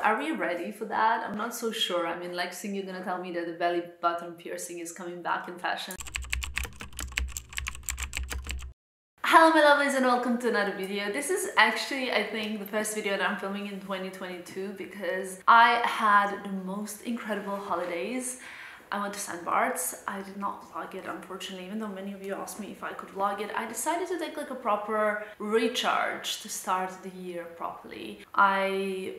Are we ready for that? I'm not so sure. I mean, like, you're gonna tell me that the belly button piercing is coming back in fashion. Hello my lovelies and welcome to another video. This is actually, I think, the first video that I'm filming in 2022 because I had the most incredible holidays. I went to St. Bart's. I did not vlog it, unfortunately, even though many of you asked me if I could vlog it. I decided to take like a proper recharge to start the year properly. I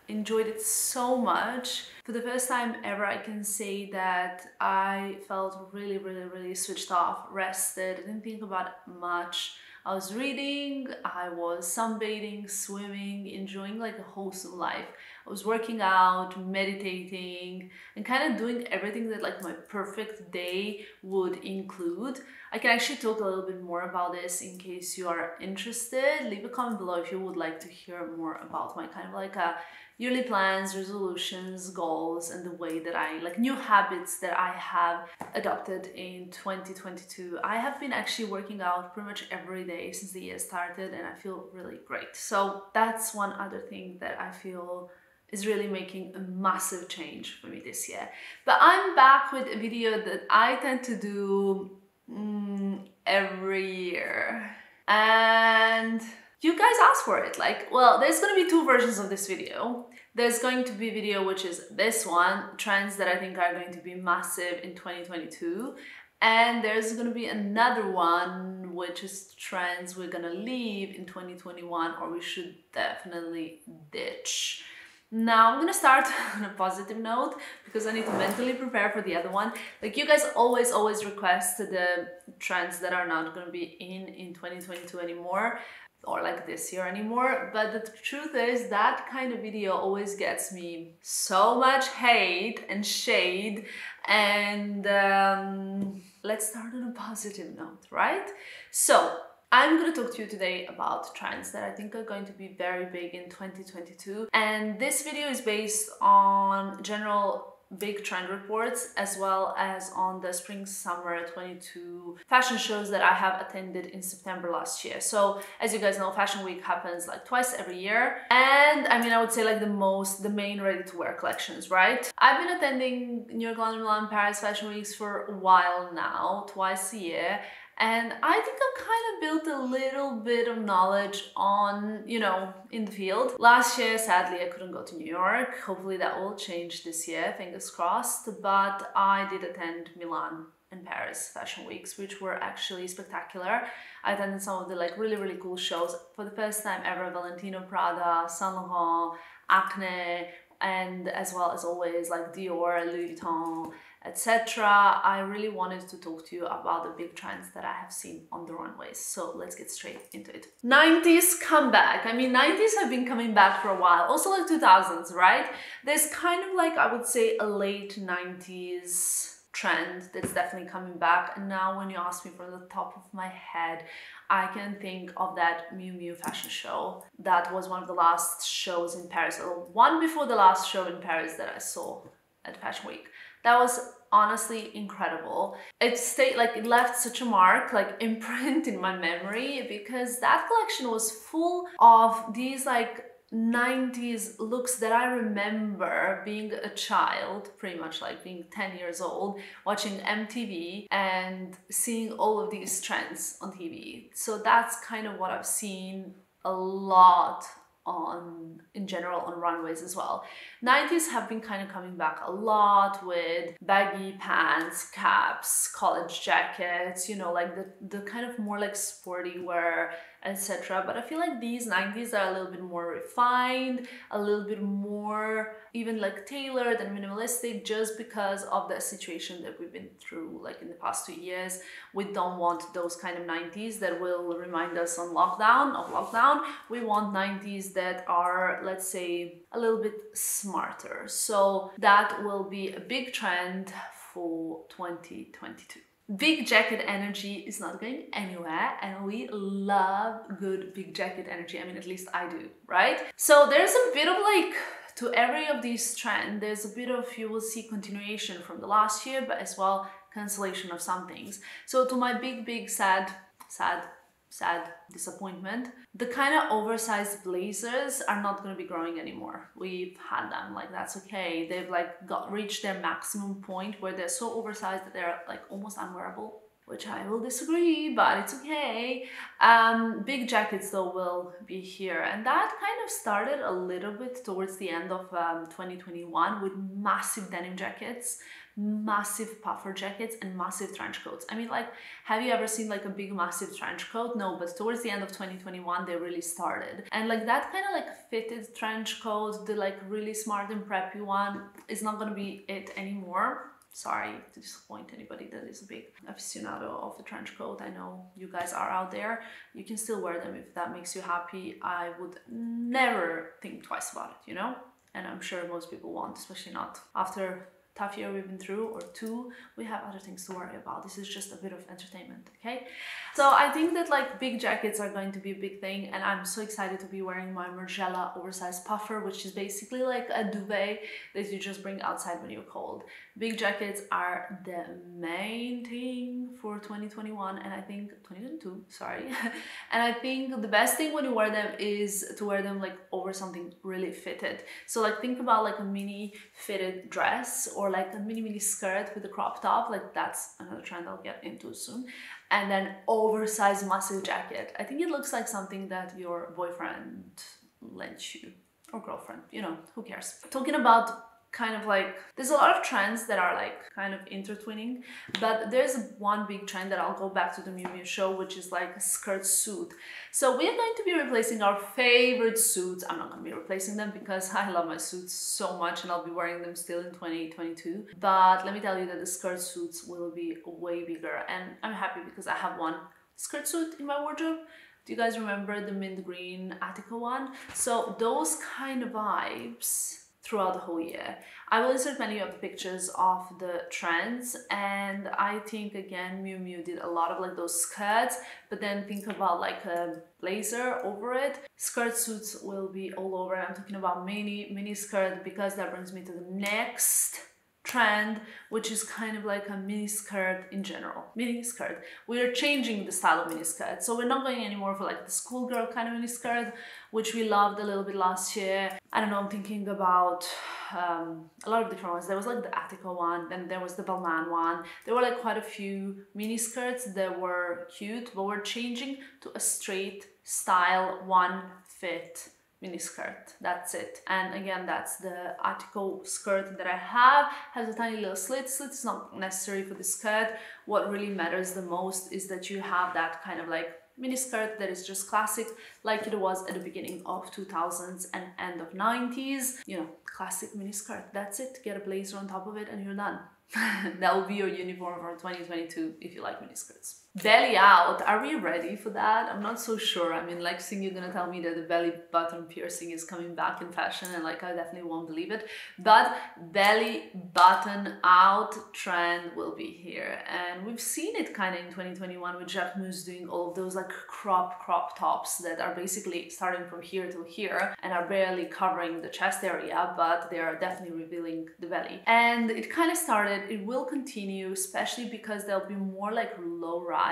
enjoyed it so much. For the first time ever, I can say that I felt really switched off, rested. I didn't think about much. I was reading, I was sunbathing, swimming, enjoying like a wholesome life. I was working out, meditating, and kind of doing everything that like my perfect day would include. I can actually talk a little bit more about this in case you are interested. Leave a comment below if you would like to hear more about my kind of like yearly plans, resolutions, goals, and the way that I like new habits that I have adopted in 2022. I have been actually working out pretty much every day since the year started, and I feel really great. So that's one other thing that I feel is really making a massive change for me this year. But I'm back with a video that I tend to do every year, and you guys asked for it. Like, well, there's going to be two versions of this video. There's going to be a video which is this one, trends that I think are going to be massive in 2022. And there's going to be another one which is trends we're going to leave in 2021 or we should definitely ditch. Now I'm gonna start on a positive note because I need to mentally prepare for the other one. Like, you guys always request the trends that are not gonna be in 2022 anymore, or like this year anymore. But the truth is that kind of video always gets me so much hate and shade. And let's start on a positive note, right? So I'm going to talk to you today about trends that I think are going to be very big in 2022. And this video is based on general big trend reports as well as on the spring summer 22 fashion shows that I have attended in September last year. So as you guys know, Fashion Week happens like twice every year. And I mean, I would say like the main ready-to-wear collections, right? I've been attending New York, London, Milan, Paris Fashion Weeks for a while now, twice a year. And I think I've kind of built a little bit of knowledge on, you know, in the field. Last year, sadly, I couldn't go to New York. Hopefully that will change this year, fingers crossed. But I did attend Milan and Paris Fashion Weeks, which were actually spectacular. I attended some of the like really cool shows. For the first time ever, Valentino, Prada, Saint Laurent, Acne, and as well as always like Dior, Louis Vuitton, etc. I really wanted to talk to you about the big trends that I have seen on the runways. So let's get straight into it. 90s comeback. I mean, 90s have been coming back for a while. Also like 2000s, right? There's kind of like, I would say, a late 90s trend that's definitely coming back. And now when you ask me from the top of my head, I can think of that Miu Miu fashion show. That was one of the last shows in Paris, or one before the last show in Paris that I saw at Fashion Week. That was honestly incredible. It stayed like, it left such a mark, like imprint in my memory, because that collection was full of these like 90s looks that I remember being a child, pretty much like being 10 years old, watching MTV and seeing all of these trends on TV. So that's kind of what I've seen a lot in general on runways as well. 90s have been kind of coming back a lot with baggy pants, caps, college jackets, you know, like the kind of more like sporty wear, etc. But I feel like these 90s are a little bit more refined, a little bit more even like tailored and minimalistic, just because of the situation that we've been through like in the past 2 years. We don't want those kind of 90s that will remind us of lockdown. We want 90s that are, let's say, a little bit smarter. So that will be a big trend for 2022. Big jacket energy is not going anywhere, and we love good big jacket energy. I mean, at least I do, right? So there's a bit of like, to every of these trends, there's a bit of, you will see continuation from the last year, but as well cancellation of some things. So to my big sad sad disappointment. The kind of oversized blazers are not going to be growing anymore. We've had them, like that's okay. They've like reached their maximum point where they're so oversized that they're like almost unwearable, which I will disagree, but it's okay. Big jackets though will be here, and that kind of started a little bit towards the end of 2021 with massive denim jackets, massive puffer jackets, and massive trench coats. I mean, like, have you ever seen like a big massive trench coat? No, but towards the end of 2021 they really started. And like that kind of like fitted trench coat, the like really smart and preppy one, is not gonna be it anymore. Sorry to disappoint anybody that is a big aficionado of the trench coat. I know you guys are out there. You can still wear them if that makes you happy. I would never think twice about it, you know? And I'm sure most people won't, especially not after tough year we've been through, or two. We have other things to worry about. This is just a bit of entertainment, okay? So I think that like big jackets are going to be a big thing, and I'm so excited to be wearing my Margiela oversized puffer, which is basically like a duvet that you just bring outside when you're cold. Big jackets are the main thing for 2021, and I think 2022, sorry. And I think the best thing when you wear them is to wear them like over something really fitted. So like think about like a mini fitted dress, or like a mini skirt with a crop top. Like that's another trend I'll get into soon. And then oversized massive jacket. I think it looks like something that your boyfriend lent you, or girlfriend, you know, who cares. Talking about kind of like, there's a lot of trends that are like kind of intertwining, but there's one big trend that I'll go back to the Miu Miu show, which is like a skirt suit. So we are going to be replacing our favorite suits. I'm not going to be replacing them because I love my suits so much and I'll be wearing them still in 2022. But let me tell you that the skirt suits will be way bigger, and I'm happy because I have one skirt suit in my wardrobe. Do you guys remember the mint green Attica one? So those kind of vibes throughout the whole year. I will insert many of the pictures of the trends, and I think again Miu Miu did a lot of like those skirts, but then think about like a blazer over it. Skirt suits will be all over. I'm talking about mini skirt, because that brings me to the next trend, which is kind of like a mini skirt in general. Mini skirt. We are changing the style of mini skirt, so we're not going anymore for like the schoolgirl kind of mini skirt, which we loved a little bit last year. I don't know, I'm thinking about a lot of different ones. There was like the Attica one, then there was the Balmain one. There were like quite a few mini skirts that were cute, but we're changing to a straight style, one fit mini skirt. That's it. And again, that's the Attica skirt that I have. Has a tiny little slit. Slit is not necessary for the skirt. What really matters the most is that you have that kind of like mini skirt that is just classic, like it was at the beginning of 2000s and end of 90s. You know, classic mini skirt. That's it. Get a blazer on top of it and you're done. That will be your uniform for 2022 if you like mini skirts. Belly out, are we ready for that? I'm not so sure. I mean, like, you're gonna tell me that the belly button piercing is coming back in fashion, and like I definitely won't believe it, but belly button out trend will be here, and we've seen it kind of in 2021 with Jacquemus doing all of those like crop tops that are basically starting from here to here and are barely covering the chest area, but they are definitely revealing the belly. And it kind of started, it will continue, especially because there'll be more like low rise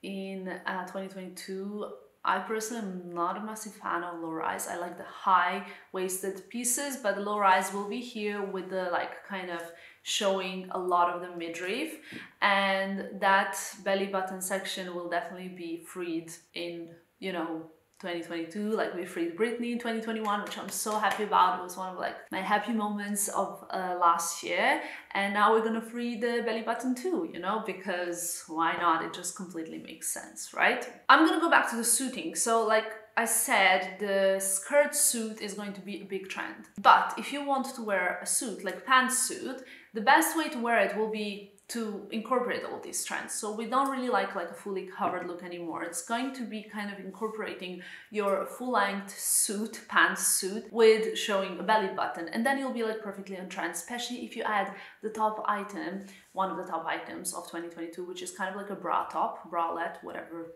in 2022. I personally am not a massive fan of low rise. I like the high-waisted pieces, but the low rise will be here with the like kind of showing a lot of the midriff, and that belly button section will definitely be freed in, you know, 2022, like we freed Britney in 2021, which I'm so happy about. It was one of like my happy moments of last year, and now we're gonna free the belly button too, you know, because why not? It just completely makes sense, right? I'm gonna go back to the suiting. So like I said, the skirt suit is going to be a big trend, but if you want to wear a suit, like pantsuit, the best way to wear it will be to incorporate all these trends. So we don't really like a fully covered look anymore. It's going to be kind of incorporating your full-length suit, pantsuit, with showing a belly button, and then you'll be like perfectly on trend, especially if you add the top item, one of the top items of 2022, which is kind of like a bra top, bralette, whatever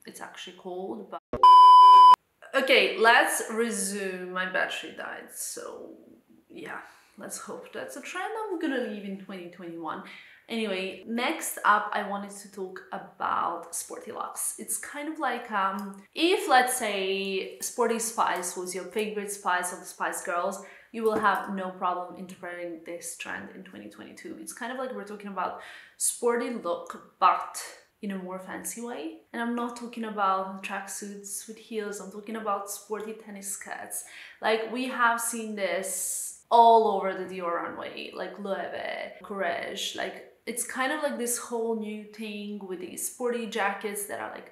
it's actually called. But okay, let's resume. My battery died, so yeah. let's hope that's a trend I'm gonna leave in 2021. Anyway, next up, I wanted to talk about Sporty Locks. It's kind of like, if let's say Sporty Spice was your favorite spice of the Spice Girls, you will have no problem interpreting this trend in 2022. It's kind of like we're talking about sporty look, but in a more fancy way. And I'm not talking about tracksuits with heels, I'm talking about sporty tennis skirts. Like, we have seen this all over the Dior runway, like Loewe, Courage, like it's kind of like this whole new thing with these sporty jackets that are like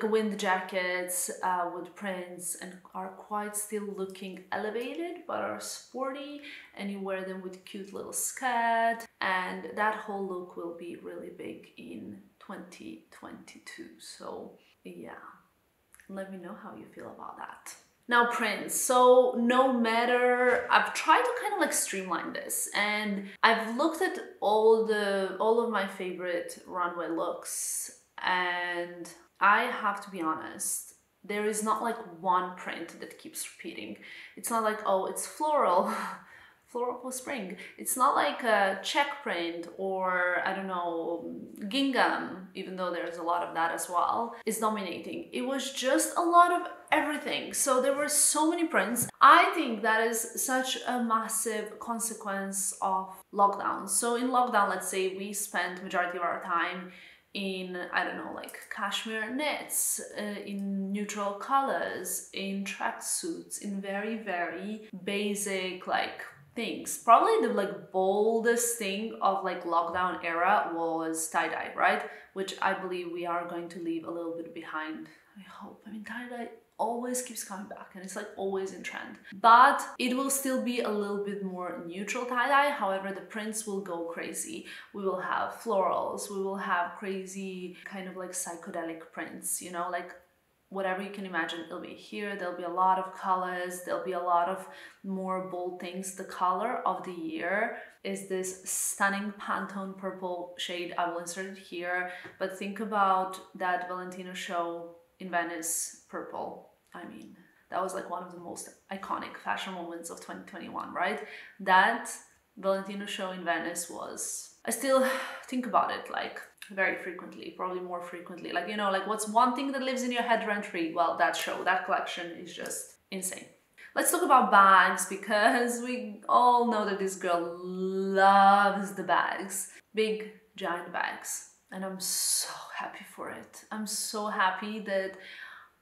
wind jackets with prints and are quite still looking elevated but are sporty, and you wear them with cute little skirt, and that whole look will be really big in 2022. So yeah, let me know how you feel about that. Now, prints. So no matter, I've tried to kind of like streamline this, and I've looked at all of my favorite runway looks, and I have to be honest, there is not like one print that keeps repeating. It's not like, oh, it's floral, floral for spring. It's not like a check print or, I don't know, gingham, even though there's a lot of that as well, is dominating. It was just a lot of everything. So there were so many prints. I think that is such a massive consequence of lockdown. So in lockdown, let's say we spent majority of our time in, I don't know, like cashmere knits, in neutral colors, in tracksuits, in very, very basic like things. Probably the like boldest thing of like lockdown era was tie-dye, right? Which I believe we are going to leave a little bit behind. I hope. I mean, tie-dye always keeps coming back and it's like always in trend, but it will still be a little bit more neutral tie-dye. However, the prints will go crazy. We will have florals, we will have crazy kind of like psychedelic prints, you know, like whatever you can imagine, it'll be here. There'll be a lot of colors, there'll be a lot of more bold things. The color of the year is this stunning Pantone purple shade. I will insert it here, but think about that Valentino show in Venice purple. I mean, that was like one of the most iconic fashion moments of 2021, right? That Valentino show in Venice was, I still think about it like very frequently, probably more frequently. Like, you know, like what's one thing that lives in your head rent-free? Well, that show, that collection is just insane. Let's talk about bags, because we all know that this girl loves the bags. Big, giant bags. And I'm so happy for it. I'm so happy that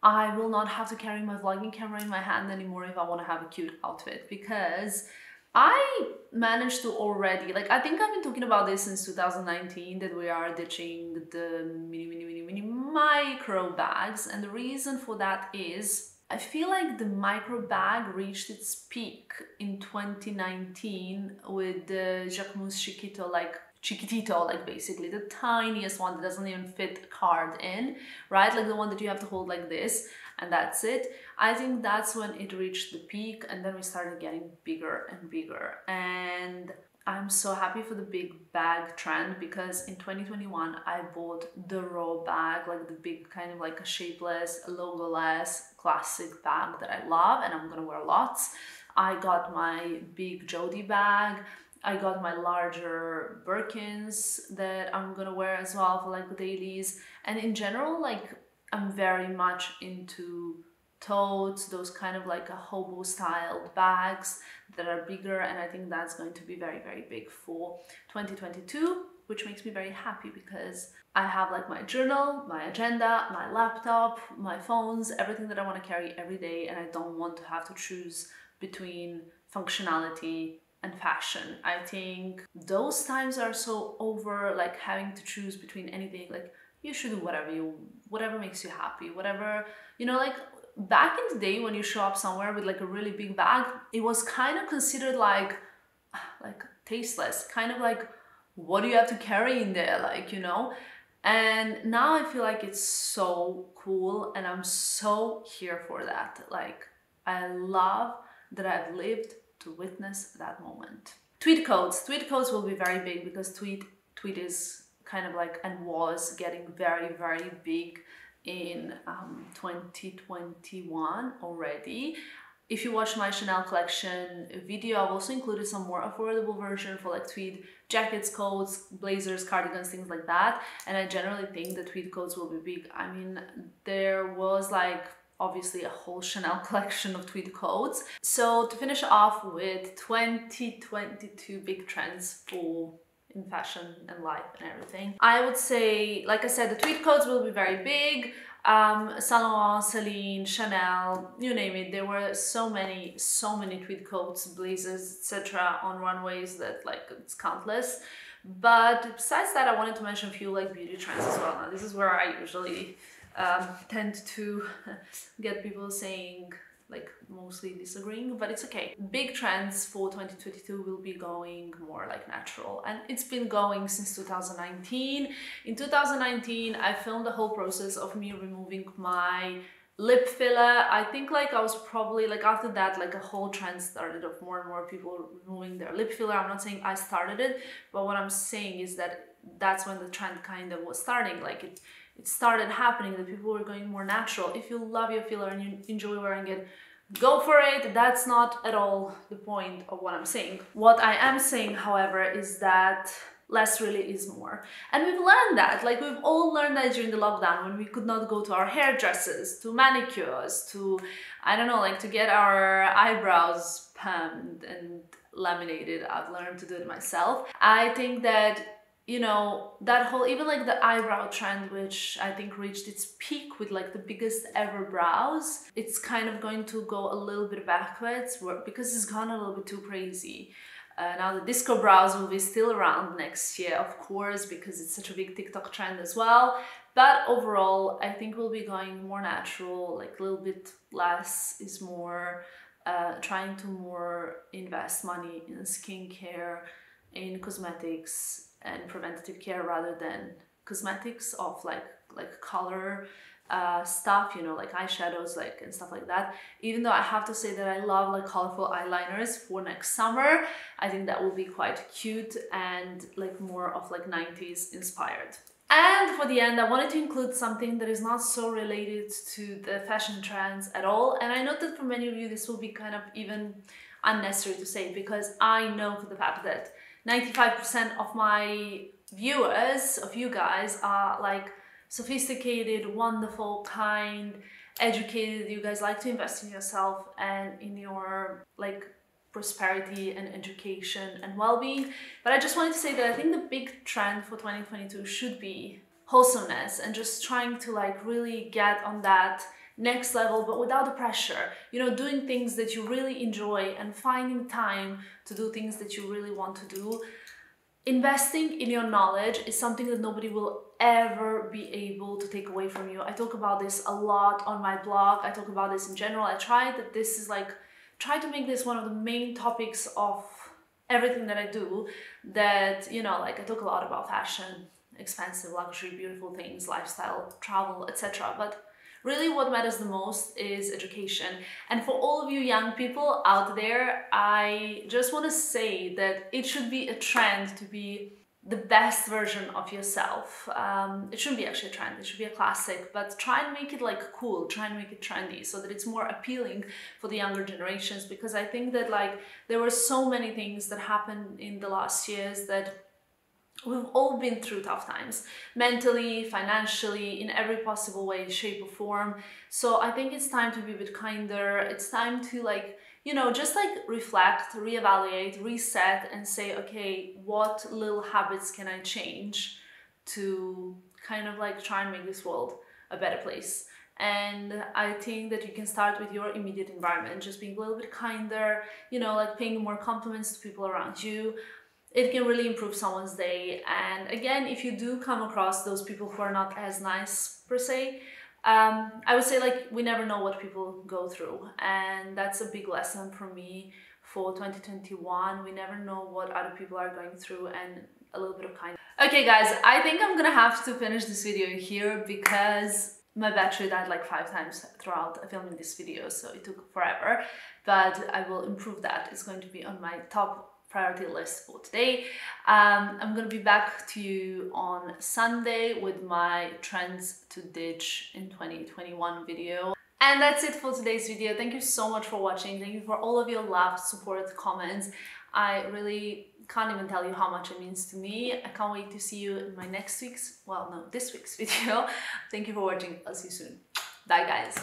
I will not have to carry my vlogging camera in my hand anymore if I want to have a cute outfit, because I managed to already, like, I think I've been talking about this since 2019, that we are ditching the mini micro bags. And the reason for that is I feel like the micro bag reached its peak in 2019 with the Jacquemus Chiquito, like Chiquitito, like basically the tiniest one that doesn't even fit a card in, right? Like the one that you have to hold like this and that's it. I think that's when it reached the peak, and then we started getting bigger and bigger. And I'm so happy for the big bag trend, because in 2021 I bought the raw bag, like the big kind of like a shapeless, logo-less classic bag that I love and I'm gonna wear lots. I got my big Jodie bag. I got my larger Birkins that I'm gonna wear as well for like the dailies. And in general, like I'm very much into totes, those kind of like a hobo styled bags that are bigger, and I think that's going to be very, very big for 2022, which makes me very happy because I have like my journal, my agenda, my laptop, my phones, everything that I want to carry every day, and I don't want to have to choose between functionality and fashion. I think those times are so over, like having to choose between anything. Like you should do whatever makes you happy, whatever, you know, like back in the day when you show up somewhere with like a really big bag, it was kind of considered like tasteless, kind of like, what do you have to carry in there, like, you know? And now I feel like it's so cool and I'm so here for that. Like I love that I've lived to witness that moment. Tweed coats will be very big, because tweed is kind of like, and was getting very, very big in 2021 already. If you watch my Chanel collection video, I've also included some more affordable version for like tweed jackets, coats, blazers, cardigans, things like that. And I generally think the tweed coats will be big. I mean, there was like obviously a whole Chanel collection of tweed coats. So to finish off with 2022 big trends for in fashion and life and everything, I would say, like I said, the tweed coats will be very big. Saint Laurent, Celine, Chanel, you name it. There were so many tweed coats, blazers, etc. on runways that like it's countless. But besides that, I wanted to mention a few like beauty trends as well. Now this is where I usually tend to get people saying like mostly disagreeing, but it's okay. Big trends for 2022 will be going more like natural, and it's been going since 2019. In 2019, I filmed the whole process of me removing my lip filler. I think like I was probably like after that, like a whole trend started of more and more people removing their lip filler. I'm not saying I started it, but what I'm saying is that that's when the trend kind of was starting. Like it started happening, that people were going more natural. If you love your filler and you enjoy wearing it, go for it. That's not at all the point of what I'm saying. What I am saying, however, is that less really is more. And we've learned that, like we've all learned that during the lockdown when we could not go to our hairdressers, to manicures, to, I don't know, like to get our eyebrows permed and laminated. I've learned to do it myself. I think that, you know, that whole, even like the eyebrow trend, which I think reached its peak with like the biggest ever brows, it's kind of going to go a little bit backwards because it's gone a little bit too crazy. Now the disco brows will be still around next year, of course, because it's such a big TikTok trend as well. But overall, I think we'll be going more natural, like a little bit less is more, trying to more invest money in skincare, in cosmetics, and preventative care rather than cosmetics of like color stuff, you know, like eyeshadows, like and stuff like that. Even though I have to say that I love like colorful eyeliners for next summer, I think that will be quite cute and like more of like 90s inspired. And for the end, I wanted to include something that is not so related to the fashion trends at all. And I know that for many of you this will be kind of even unnecessary to say, because I know for the fact that 95% of my viewers, of you guys, are like sophisticated, wonderful, kind, educated. You guys like to invest in yourself and in your like prosperity and education and well-being. But I just wanted to say that I think the big trend for 2022 should be wholesomeness and just trying to like really get on that next level, but without the pressure, you know, doing things that you really enjoy and finding time to do things that you really want to do. Investing in your knowledge is something that nobody will ever be able to take away from you. I talk about this a lot on my blog. I talk about this in general. I try to make this one of the main topics of everything that I do, that, you know, like I talk a lot about fashion, expensive, luxury, beautiful things, lifestyle, travel, etc. But really what matters the most is education. And for all of you young people out there, I just want to say that it should be a trend to be the best version of yourself. It shouldn't be actually a trend, it should be a classic, but try and make it like cool, try and make it trendy so that it's more appealing for the younger generations, because I think that like there were so many things that happened in the last years that we've all been through tough times, mentally, financially, in every possible way, shape or form. So I think it's time to be a bit kinder. It's time to like, you know, just like reflect, reevaluate, reset and say, okay, what little habits can I change to kind of like try and make this world a better place? And I think that you can start with your immediate environment, just being a little bit kinder, you know, like paying more compliments to people around you. It can really improve someone's day. And again, if you do come across those people who are not as nice per se, I would say like we never know what people go through, and that's a big lesson for me for 2021. We never know what other people are going through, and a little bit of kindness. Okay guys, I think I'm gonna have to finish this video here because my battery died like 5 times throughout filming this video, so it took forever, but I will improve that. It's going to be on my top priority list for today. I'm gonna be back to you on Sunday with my trends to ditch in 2021 video. And that's it for today's video. Thank you so much for watching. Thank you for all of your love, support, comments. I really can't even tell you how much it means to me. I can't wait to see you in my this week's video. Thank you for watching. I'll see you soon. Bye guys.